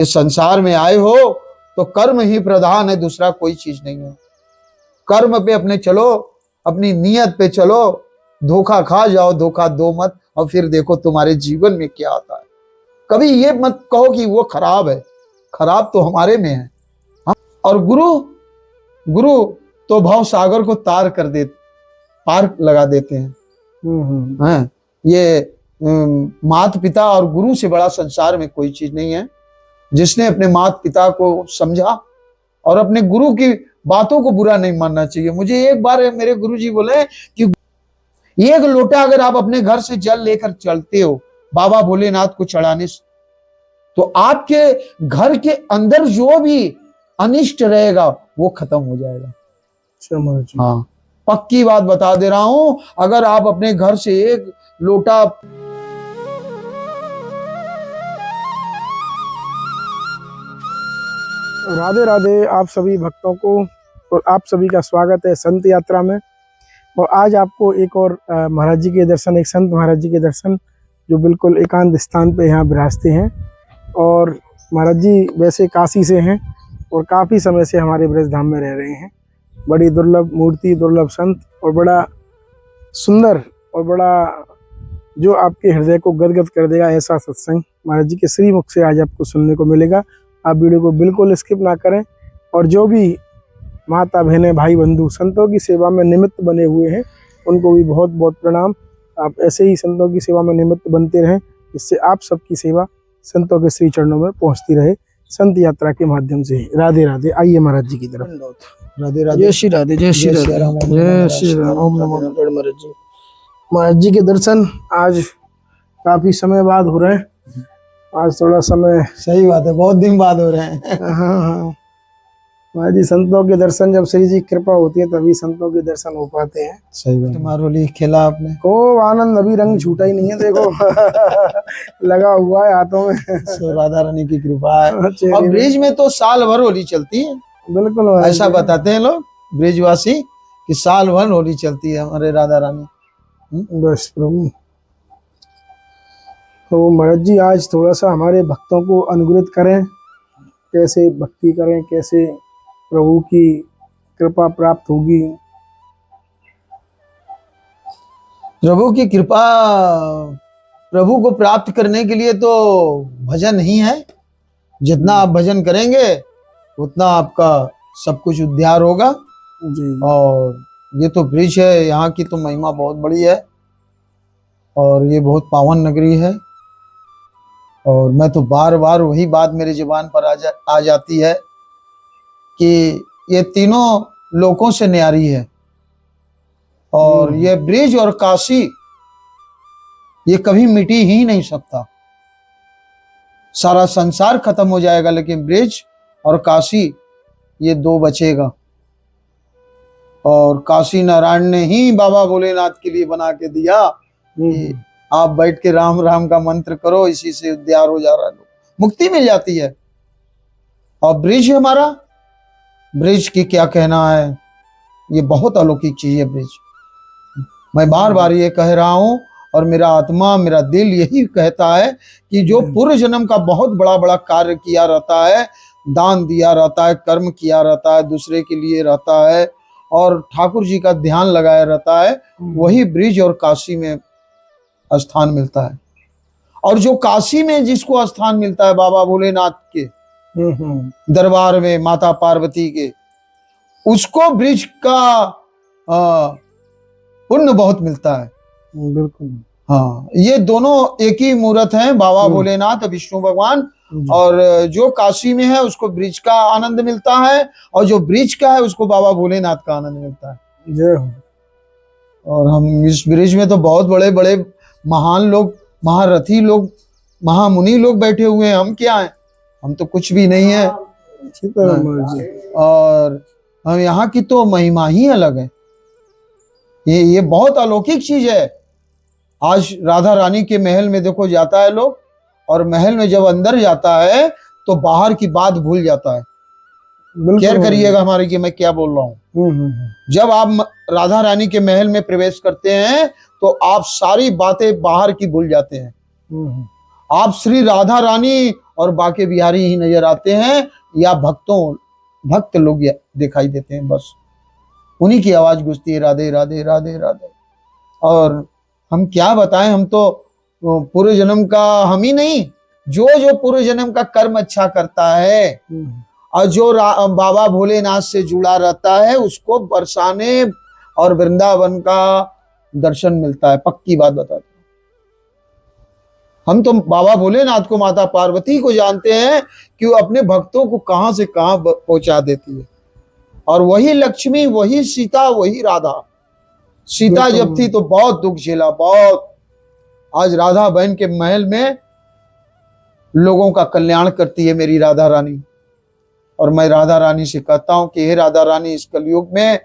इस संसार में आए हो तो कर्म ही प्रधान है, दूसरा कोई चीज नहीं है। कर्म पे अपने चलो, अपनी नियत पे चलो, धोखा खा जाओ, धोखा दो मत, और फिर देखो तुम्हारे जीवन में क्या आता है। कभी ये मत कहो कि वो खराब है, खराब तो हमारे में है। और गुरु गुरु तो भव सागर को पार लगा देते हैं। ये माता पिता और गुरु से बड़ा संसार में कोई चीज नहीं है। जिसने अपने माता पिता को समझा और अपने गुरु की बातों को बुरा नहीं मानना चाहिए। मुझे एक बार मेरे गुरुजी बोले कि एक लोटा अगर आप अपने घर से जल लेकर चलते हो बाबा भोलेनाथ को चढ़ाने से, तो आपके घर के अंदर जो भी अनिष्ट रहेगा वो खत्म हो जाएगा। हाँ, पक्की बात बता दे रहा हूं। अगर आप अपने घर से एक लोटा राधे राधे आप सभी भक्तों को, और आप सभी का स्वागत है संत यात्रा में। और आज आपको एक और महाराज जी के दर्शन, एक संत महाराज जी के दर्शन जो बिल्कुल एकांत स्थान पे यहाँ विराजते हैं। और महाराज जी वैसे काशी से हैं और काफ़ी समय से हमारे ब्रजधाम में रह रहे हैं। बड़ी दुर्लभ मूर्ति, दुर्लभ संत, और बड़ा सुंदर और बड़ा जो आपके हृदय को गदगद कर देगा ऐसा सत्संग महाराज जी के श्रीमुख से आज आपको सुनने को मिलेगा। आप वीडियो को बिल्कुल स्किप ना करें। और जो भी माता बहनें, भाई बंधु संतों की सेवा में निमित्त बने हुए हैं उनको भी बहुत बहुत प्रणाम। आप ऐसे ही संतों की सेवा में निमित्त बनते रहें, जिससे आप सबकी सेवा संतों के श्री चरणों में पहुंचती रहे संत यात्रा के माध्यम से। राधे राधे। आइए महाराज जी की तरफ। राधे राधे। जय श्री राधे, जय श्री राधे, जय श्री राम। ओम नमो नारायण। महाराज जी, महाराज जी के दर्शन आज काफी समय बाद हो रहे हैं। आज थोड़ा समय, सही बात है, बहुत दिन बाद हो रहे हैं। हाँ, महाराज जी संतों के दर्शन, जब श्री जी कृपा होती है तभी संतों के दर्शन हो पाते हैं। सही बात। मारोली खेला आपने? खूब आनंद, अभी रंग छूटा ही नहीं है, देखो लगा हुआ है हाथों में। राधा रानी की कृपा है। और ब्रिज में तो साल भर होली चलती है। बिल्कुल, ऐसा बताते हैं लोग ब्रिजवासी कि साल भर होली चलती है हमारे राधा रानी। बस प्रभु। तो महाराज जी आज थोड़ा सा हमारे भक्तों को अनुग्रहित करें, कैसे भक्ति करें, कैसे प्रभु की कृपा प्राप्त होगी। प्रभु की कृपा, प्रभु को प्राप्त करने के लिए तो भजन ही है। जितना आप भजन करेंगे उतना आपका सब कुछ उद्धार होगा जी। और ये तो ब्रिज है, यहाँ की तो महिमा बहुत बड़ी है और ये बहुत पावन नगरी है। और मैं तो बार बार वही बात मेरी जुबान पर आ जाती है कि ये तीनों लोकों से न्यारी है। और ये ब्रिज और काशी ये कभी मिटी ही नहीं सकता। सारा संसार खत्म हो जाएगा लेकिन ब्रिज और काशी ये दो बचेगा। और काशी नारायण ने ही बाबा भोलेनाथ के लिए बना के दिया कि आप बैठ के राम राम का मंत्र करो, इसी से उद्धार हो जा रहा है, मुक्ति मिल जाती है। और ब्रिज हमारा, ब्रिज की क्या कहना है, ये बहुत अलौकिक चीज है ब्रिज। मैं बार बार ये कह रहा हूं और मेरा आत्मा, मेरा दिल यही कहता है कि जो पूर्व जन्म का बहुत बड़ा बड़ा कार्य किया रहता है, दान दिया रहता है, कर्म किया रहता है, दूसरे के लिए रहता है और ठाकुर जी का ध्यान लगाया रहता है, वही ब्रिज और काशी में स्थान मिलता है। और जो काशी में जिसको स्थान मिलता है बाबा भोलेनाथ के दरबार में, माता पार्वती के, उसको ब्रिज का पुण्य बहुत मिलता है। बिल्कुल। हाँ, ये दोनों एक ही मूर्त हैं, बाबा भोलेनाथ विष्णु भगवान। और जो काशी में है उसको ब्रिज का आनंद मिलता है और जो ब्रिज का है उसको बाबा भोलेनाथ का आनंद मिलता है। जय हो। और हम इस ब्रिज में तो बहुत बड़े बड़े महान लोग, महारथी लोग, महामुनि लोग बैठे हुए हैं। हम क्या हैं? हम तो कुछ भी नहीं है। और हम यहाँ की तो महिमा ही अलग है। ये बहुत अलौकिक चीज है। आज राधा रानी के महल में देखो जाता है लोग, और महल में जब अंदर जाता है तो बाहर की बात भूल जाता है। केयर करिएगा हमारी कि मैं क्या बोल रहा हूँ। जब आप राधा रानी के महल में प्रवेश करते हैं तो आप सारी बातें बाहर की भूल जाते हैं आप श्री राधा रानी और बाके बिहारी ही नजर आते हैं, या भक्त लोग दिखाई देते हैं, बस उन्हीं की आवाज गूंजती है, राधे राधे राधे राधे। और हम क्या बताएं, हम तो पूर्व जन्म का हम ही नहीं, जो जो पूर्व जन्म का कर्म अच्छा करता है और जो बाबा भोलेनाथ से जुड़ा रहता है, उसको बरसाने और वृंदावन का दर्शन मिलता है, पक्की बात बताते हैं। हम तो बाबा भोलेनाथ को, माता पार्वती को जानते हैं कि वो अपने भक्तों को कहां से कहां पहुंचा देती है। और वही लक्ष्मी, वही सीता, वही राधा। सीता जब थी तो बहुत दुख झेला, बहुत। आज राधा बहन के महल में लोगों का कल्याण करती है मेरी राधा रानी। और मैं राधा रानी से कहता हूं कि हे राधा रानी, इस कलयुग में,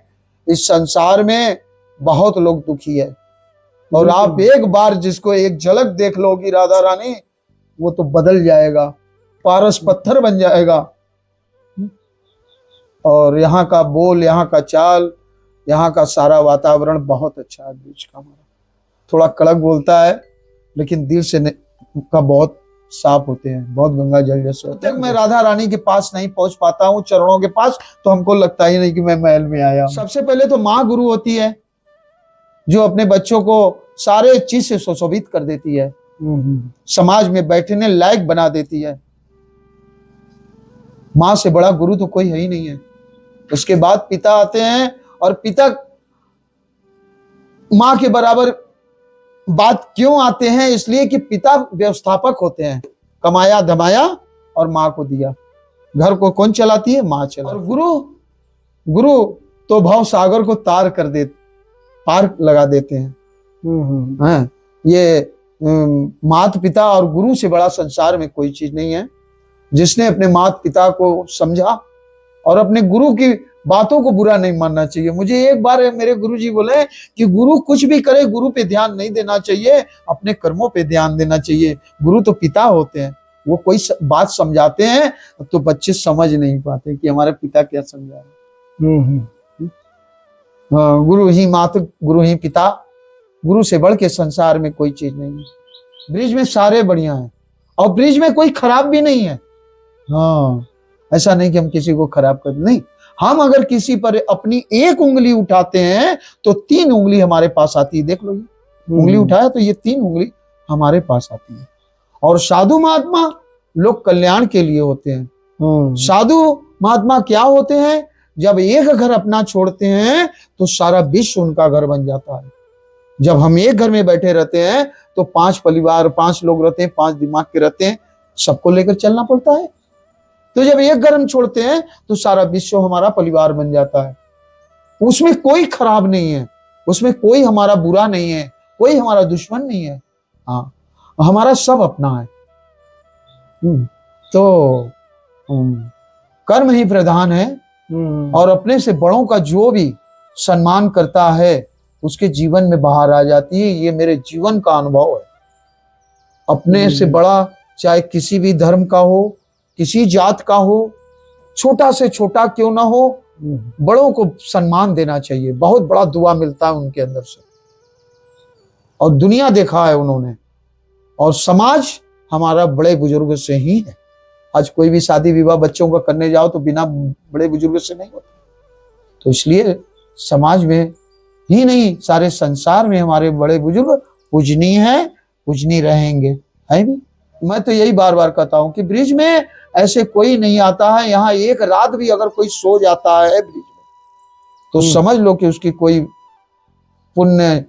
इस संसार में बहुत लोग दुखी है, और आप एक बार जिसको एक झलक देख लोगी राधा रानी, वो तो बदल जाएगा, पारस पत्थर बन जाएगा। और यहाँ का बोल, यहाँ का चाल, यहाँ का सारा वातावरण बहुत अच्छा है। बीच का हमारा थोड़ा कड़क बोलता है, लेकिन दिल से का बहुत साफ होते हैं, बहुत गंगा जल जैसे होते हैं। मैं राधा रानी के पास नहीं पहुंच पाता हूँ, चरणों के पास, तो हमको लगता ही नहीं कि मैं महल में आया हूं। सबसे पहले तो माँ गुरु होती है, जो अपने बच्चों को सारे चीज से सुशोभित कर देती है, समाज में बैठने लायक बना देती है। माँ से बड़ा गुरु तो कोई है ही नहीं है। उसके बाद पिता आते हैं, और पिता माँ के बराबर बात क्यों आते हैं, इसलिए कि पिता व्यवस्थापक होते हैं, कमाया धमाया और माँ को दिया। घर को कौन चलाती है? माँ चलाती है। और गुरु तो भव सागर को पार लगा देते हैं। हाँ, ये माता पिता और गुरु से बड़ा संसार में कोई चीज नहीं है। जिसने अपने माता पिता को समझा और अपने गुरु की बातों को बुरा नहीं मानना चाहिए। मुझे एक बार मेरे गुरुजी बोले कि गुरु कुछ भी करे, गुरु पे ध्यान नहीं देना चाहिए, अपने कर्मों पे ध्यान देना चाहिए। गुरु तो पिता होते हैं, वो कोई बात समझाते हैं तो बच्चे समझ नहीं पाते कि हमारे पिता क्या समझा रहे। गुरु ही माता, गुरु ही पिता, गुरु से बढ़ के संसार में कोई चीज नहीं है। ब्रिज में सारे बढ़िया हैं, और ब्रिज में कोई खराब भी नहीं है। हाँ, ऐसा नहीं कि हम किसी को खराब कर, नहीं। हम अगर किसी पर अपनी एक उंगली उठाते हैं तो 3 उंगली हमारे पास आती है। देख लो, ये उंगली उठाया तो ये 3 उंगली हमारे पास आती है। और साधु महात्मा लोग कल्याण के लिए होते हैं। साधु महात्मा क्या होते हैं? जब एक घर अपना छोड़ते हैं तो सारा विश्व उनका घर बन जाता है। जब हम एक घर में बैठे रहते हैं तो 5 परिवार, 5 लोग रहते हैं, 5 दिमाग के रहते हैं, सबको लेकर चलना पड़ता है। तो जब एक घर हम छोड़ते हैं तो सारा विश्व हमारा परिवार बन जाता है। उसमें कोई खराब नहीं है, उसमें कोई हमारा बुरा नहीं है, कोई हमारा दुश्मन नहीं है। हाँ, हमारा सब अपना है। तो कर्म ही प्रधान है, और अपने से बड़ों का जो भी सम्मान करता है उसके जीवन में बाहर आ जाती है। ये मेरे जीवन का अनुभव है। अपने से बड़ा, चाहे किसी भी धर्म का हो, किसी जात का हो, छोटा से छोटा क्यों ना हो, बड़ों को सम्मान देना चाहिए। बहुत बड़ा दुआ मिलता है उनके अंदर से। और दुनिया देखा है उन्होंने, और समाज हमारा बड़े बुजुर्ग से ही है। आज कोई भी शादी विवाह बच्चों का करने जाओ तो बिना बड़े बुजुर्ग से नहीं होता। तो इसलिए समाज में ही नहीं, सारे संसार में हमारे बड़े बुजुर्ग पूजनीय है, पूजनीय रहेंगे, है भी। मैं तो यही बार बार कहता हूं कि ब्रिज में ऐसे कोई नहीं आता है। यहाँ एक रात भी अगर कोई सो जाता है ब्रिज में तो समझ लो कि उसकी कोई पुण्य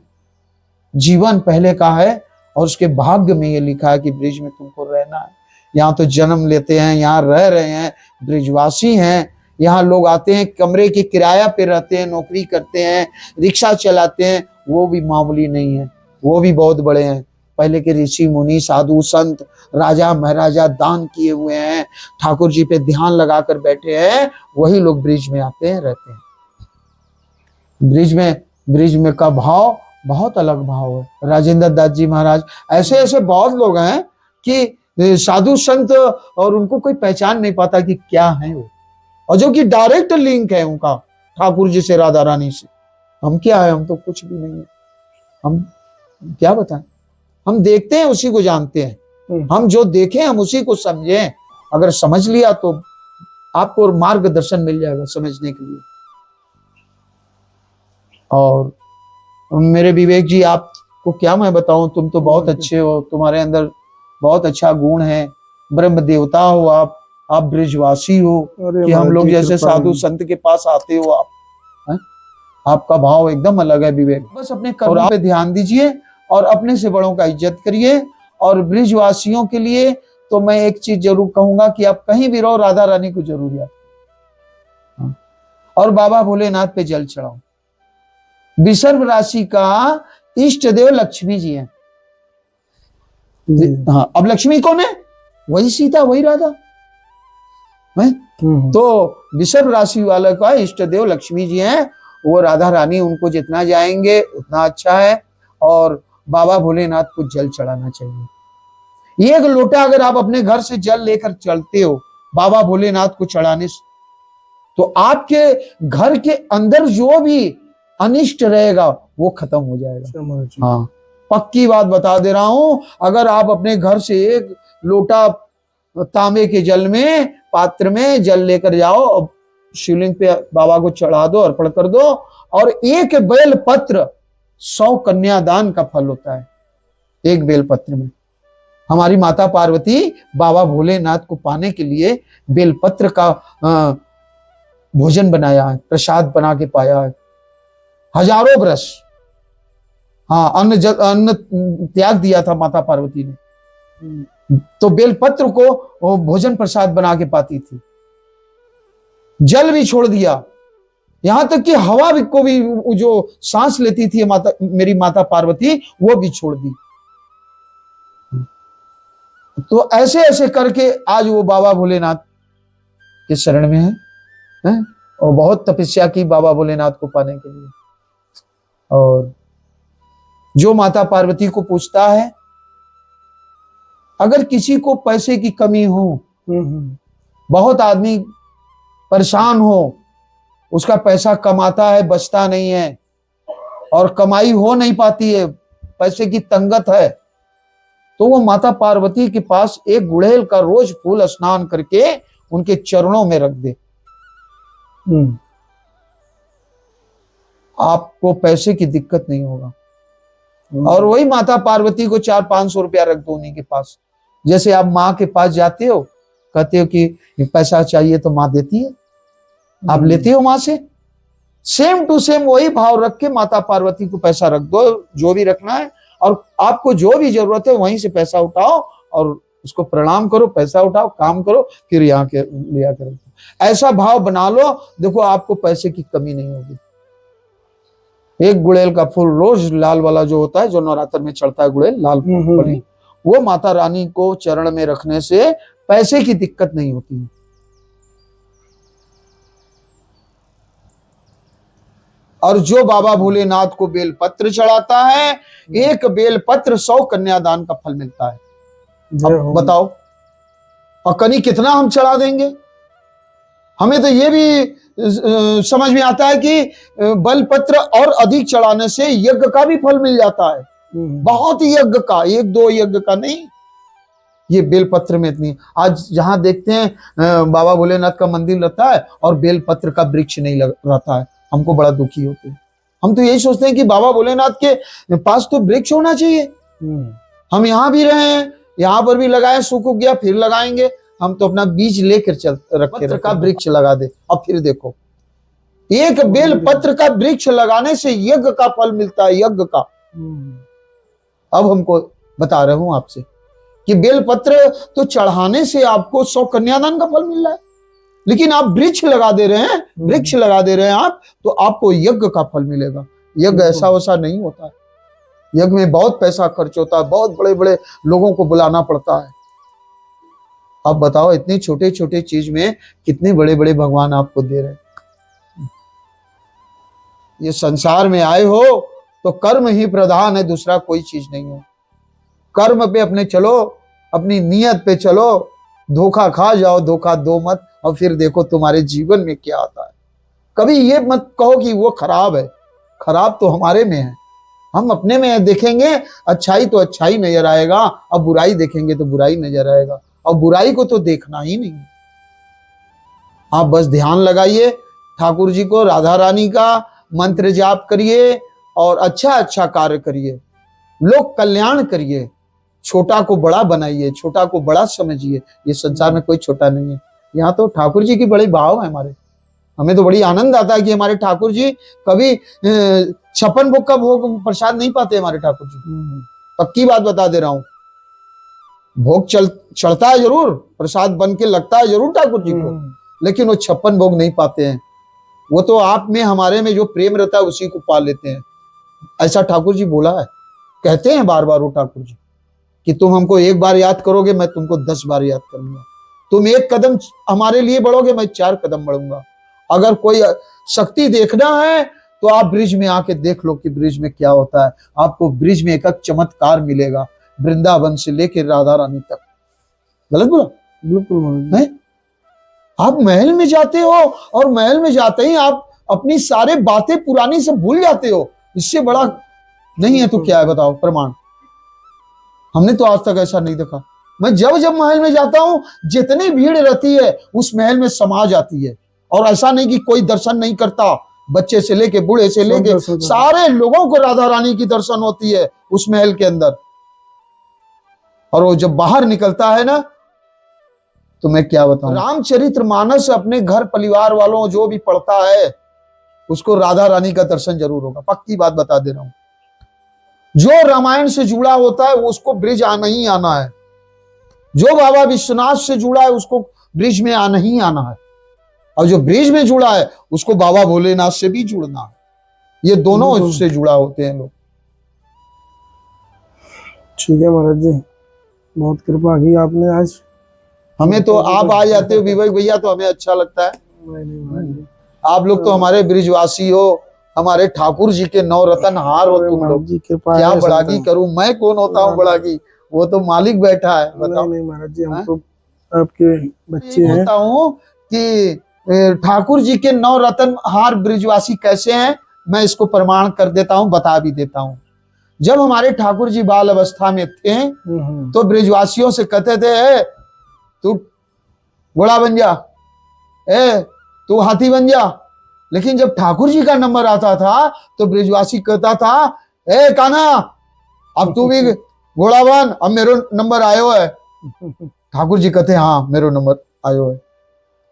जीवन पहले का है, और उसके भाग्य में ये लिखा है कि ब्रिज में तुमको रहना है। यहाँ तो जन्म लेते हैं, यहाँ रह रहे हैं, ब्रिजवासी हैं। यहाँ लोग आते हैं, कमरे की किराया पे रहते हैं, नौकरी करते हैं, रिक्शा चलाते हैं, वो भी मामूली नहीं है, वो भी बहुत बड़े हैं। पहले के ऋषि मुनि, साधु संत, राजा महाराजा दान किए हुए हैं, ठाकुर जी पे ध्यान लगाकर बैठे हैं, वही लोग ब्रिज में आते हैं, रहते हैं। ब्रिज में का भाव बहुत अलग भाव है। राजेंद्र दास जी महाराज, ऐसे ऐसे बहुत लोग हैं कि साधु संत, और उनको कोई पहचान नहीं पाता कि क्या है वो, और जो कि डायरेक्ट लिंक है उनका ठाकुर जी से, राधा रानी से। हम क्या है? हम तो कुछ भी नहीं है। हम क्या बताएं? हम देखते हैं, उसी को जानते हैं। हम जो देखें हम उसी को समझें। अगर समझ लिया तो आपको मार्गदर्शन मिल जाएगा समझने के लिए। और मेरे विवेक जी, आपको क्या मैं बताऊं, तुम तो बहुत अच्छे हो, तुम्हारे अंदर बहुत अच्छा गुण है, ब्रह्म देवता हो आप ब्रिजवासी हो कि हम लोग जैसे साधु संत के पास आते हो आप, है? आपका भाव एकदम अलग है विवेक। बस अपने कर्मों पे ध्यान दीजिए और अपने से बड़ों का इज्जत करिए। और ब्रिजवासियों के लिए तो मैं एक चीज जरूर कहूंगा कि आप कहीं भी रहो, राधा रानी को जरूर याद, और बाबा भोलेनाथ पे जल चढ़ाओ। विषर्भ राशि का इष्ट देव लक्ष्मी जी हैं। हाँ, अब लक्ष्मी कौन है? वही सीता, वही राधा है। तो विषर्भ राशि वाले का इष्ट देव लक्ष्मी जी हैं, वो राधा रानी, उनको जितना जाएंगे उतना अच्छा है। और बाबा भोलेनाथ को जल चढ़ाना चाहिए। एक लोटा अगर आप अपने घर से जल लेकर चलते हो बाबा भोलेनाथ को चढ़ाने से, तो आपके घर के अंदर जो भी अनिष्ट रहेगा वो खत्म हो जाएगा। हाँ, पक्की बात बता दे रहा हूं। अगर आप अपने घर से एक लोटा तांबे के जल में, पात्र में जल लेकर जाओ, शिवलिंग पे बाबा को चढ़ा दो, अर्पण कर दो, और एक बेल पत्र 100 कन्यादान का फल होता है। एक बेल पत्र में हमारी माता पार्वती बाबा भोलेनाथ को पाने के लिए बेलपत्र का भोजन बनाया है, प्रसाद बना के पाया है, हजारों वर्ष। हाँ, अन्न त्याग दिया था माता पार्वती ने, तो बेलपत्र को वो भोजन प्रसाद बना के पाती थी। जल भी छोड़ दिया, यहां तक कि हवा भी को भी जो सांस लेती थी मेरी माता पार्वती, वो भी छोड़ दी। तो ऐसे ऐसे करके आज वो बाबा भोलेनाथ के शरण में है? और बहुत तपस्या की बाबा भोलेनाथ को पाने के लिए। और जो माता पार्वती को पूछता है, अगर किसी को पैसे की कमी हो, बहुत आदमी परेशान हो, उसका पैसा कमाता है बचता नहीं है, और कमाई हो नहीं पाती है, पैसे की तंगत है, तो वो माता पार्वती के पास एक गुड़हल का रोज फूल स्नान करके उनके चरणों में रख दे, आपको पैसे की दिक्कत नहीं होगा। और वही माता पार्वती को 400-500 रुपया रख दो उन्हीं के पास। जैसे आप माँ के पास जाते हो, कहते हो कि पैसा चाहिए तो माँ देती है, आप लेते हो माँ से, सेम टू सेम वही भाव रख के माता पार्वती को पैसा रख दो, जो भी रखना है, और आपको जो भी जरूरत है वहीं से पैसा उठाओ और उसको प्रणाम करो, पैसा उठाओ, काम करो, फिर यहाँ के लिया करो। ऐसा भाव बना लो, देखो आपको पैसे की कमी नहीं होगी। एक गुड़हल का फूल रोज लाल वाला जो होता है, जो नवरात्र में चढ़ता है गुड़हल लाल फूल, वो माता रानी को चरण में रखने से पैसे की दिक्कत नहीं होती है। और जो बाबा भोलेनाथ को बेलपत्र चढ़ाता है, एक बेलपत्र 100 कन्यादान का फल मिलता है। अब बताओ, और कनी कितना हम चढ़ा देंगे? हमें तो ये भी समझ में आता है कि बेलपत्र और अधिक चढ़ाने से यज्ञ का भी फल मिल जाता है, बहुत यज्ञ का, 1-2 यज्ञ का नहीं। ये बेलपत्र में इतनी, आज जहां देखते हैं बाबा भोलेनाथ का मंदिर रहता है और बेलपत्र का वृक्ष नहीं रहता है, हमको बड़ा दुखी होते हैं। हम तो यही सोचते हैं कि बाबा भोलेनाथ के पास तो वृक्ष होना चाहिए। हम यहाँ भी रहे हैं, यहाँ पर भी लगाए, सूख गया फिर लगाएंगे। हम तो अपना बीज लेकर रखे का वृक्ष लगा दे। अब फिर देखो, एक बेल पत्र का वृक्ष लगाने से यज्ञ का फल मिलता है, यज्ञ का। अब हमको बता रहा हूं आपसे कि बेल पत्र तो चढ़ाने से आपको 100 कन्यादान का फल मिल रहा है, लेकिन आप वृक्ष लगा दे रहे हैं, वृक्ष लगा दे रहे हैं आप, तो आपको यज्ञ का फल मिलेगा। यज्ञ ऐसा वैसा नहीं होता है, यज्ञ में बहुत पैसा खर्च होता है, बहुत बड़े बड़े लोगों को बुलाना पड़ता है। अब बताओ, इतनी छोटे छोटे चीज में कितने बड़े बड़े भगवान आपको दे रहे हैं। ये संसार में आए हो तो कर्म ही प्रधान है, दूसरा कोई चीज नहीं है। कर्म पे अपने चलो, अपनी नियत पे चलो, धोखा खा जाओ, धोखा दो मत, और फिर देखो तुम्हारे जीवन में क्या आता है। कभी ये मत कहो कि वो खराब है, खराब तो हमारे में है। हम अपने में देखेंगे अच्छाई तो अच्छाई नजर आएगा, अब बुराई देखेंगे तो बुराई नजर आएगा, और बुराई को तो देखना ही नहीं। आप बस ध्यान लगाइए ठाकुर जी को, राधा रानी का मंत्र जाप करिए और अच्छा अच्छा कार्य करिए, लोक कल्याण करिए, छोटा को बड़ा बनाइए, छोटा को बड़ा समझिए। ये संसार में कोई छोटा नहीं है। यहाँ तो ठाकुर जी की बड़ी भाव है हमारे। हमें तो बड़ी आनंद आता है कि हमारे ठाकुर जी कभी 56 भोग का भोग प्रसाद नहीं पाते हमारे ठाकुर जी। पक्की बात बता दे रहा हूं, भोग चढ़ता है जरूर, प्रसाद बन के लगता है जरूर ठाकुर जी को, लेकिन वो 56 भोग नहीं पाते हैं। वो तो आप में हमारे में जो प्रेम रहता है उसी को पा लेते हैं। ऐसा ठाकुर जी बोला है, कहते हैं बार बार वो ठाकुर जी कि तुम हमको एक बार याद करोगे, मैं तुमको 10 बार याद करूंगा। तुम एक कदम हमारे लिए बढ़ोगे, मैं 4 कदम बढ़ूंगा। अगर कोई शक्ति देखना है तो आप ब्रिज में आके देख लो कि ब्रिज में क्या होता है। आपको ब्रिज में एक चमत्कार मिलेगा, वृंदावन से लेकर राधा रानी तक। गलत बोला? बिल्कुल है? आप महल में जाते हो और महल में जाते ही आप अपनी सारे बातें पुरानी से भूल जाते हो। इससे बड़ा नहीं है तो क्या है बताओ प्रमाण? हमने तो आज तक ऐसा नहीं देखा। मैं जब जब महल में जाता हूं, जितनी भीड़ रहती है उस महल में समा जाती है, और ऐसा नहीं कि कोई दर्शन नहीं करता। बच्चे से लेके बूढ़े से लेके सारे लोगों को राधा रानी की दर्शन होती है उस महल के अंदर। और वो जब बाहर निकलता है ना, तो मैं क्या बताऊं, रामचरितमानस अपने घर परिवार वालों जो भी पढ़ता है उसको राधा रानी का दर्शन जरूर होगा। पक्की बात बता दे रहा हूं। जो रामायण से जुड़ा होता है उसको ब्रिज आना ही आना है। जो बाबा विश्वनाथ से जुड़ा है उसको ब्रिज में आना ही आना है, और जो ब्रिज में जुड़ा है उसको बाबा भोलेनाथ से भी जुड़ना है। ये दोनों से जुड़ा होते हैं लोग। ठीक है महाराज जी, बहुत कृपा की आपने आज। हमें तो आप आ जाते हो विवेक भैया तो हमें अच्छा लगता है। आप लोग तो हमारे ब्रिजवासी हो, हमारे ठाकुर जी के नवरत्न हार हो तुम लोग। क्या बड़ागी करूं, मैं कौन होता हूँ बड़ागी? वो तो मालिक बैठा है। बताओ। नहीं महाराज जी, हम तो आपके बच्चे हैं। होता हूँ कि ठाकुर जी के नवरत्न हार ब्रिजवासी कैसे हैं, मैं इसको प्रमाण कर देता हूँ, बता भी देता हूँ। जब हमारे ठाकुर जी बाल अवस्था में थे तो ब्रिजवासियों से कहते थे, तू घोड़ा बन जा, तू हाथी बन जा। लेकिन जब ठाकुर जी का नंबर आता था तो ब्रिजवासी कहता था, कान्हा अब तू भी घोड़ा बन, अब मेरो नंबर आयो है। ठाकुर जी कहते हाँ मेरो नंबर आयो है।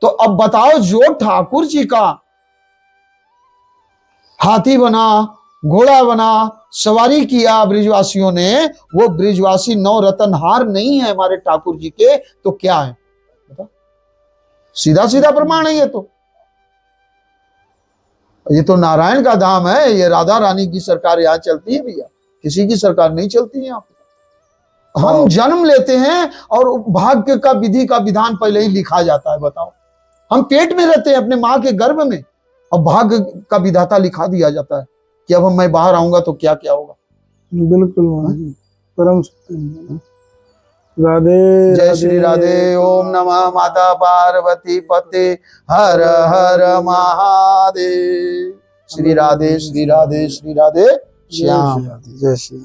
तो अब बताओ, जो ठाकुर जी का हाथी बना, घोड़ा बना, सवारी किया ब्रिजवासियों ने, वो ब्रिजवासी नवरत्न हार नहीं है हमारे ठाकुर जी के, तो क्या है? बता। सीधा सीधा प्रमाण है ये तो नारायण का धाम है। ये राधा रानी की सरकार यहाँ चलती है भैया, किसी की सरकार नहीं चलती है यहाँ पे। हम जन्म लेते हैं और भाग्य का विधि का विधान पहले ही लिखा जाता है। बताओ, हम पेट में रहते हैं अपने माँ के गर्भ में, और भाग्य का विधाता लिखा दिया जाता है कि अब मैं बाहर आऊंगा तो क्या क्या होगा। बिल्कुल परम सत्य। राधे जय श्री राधे। ओम नमः माता पार्वती पते हर हर महादेव। श्री राधे श्री राधे श्री राधे श्याम। जय श्री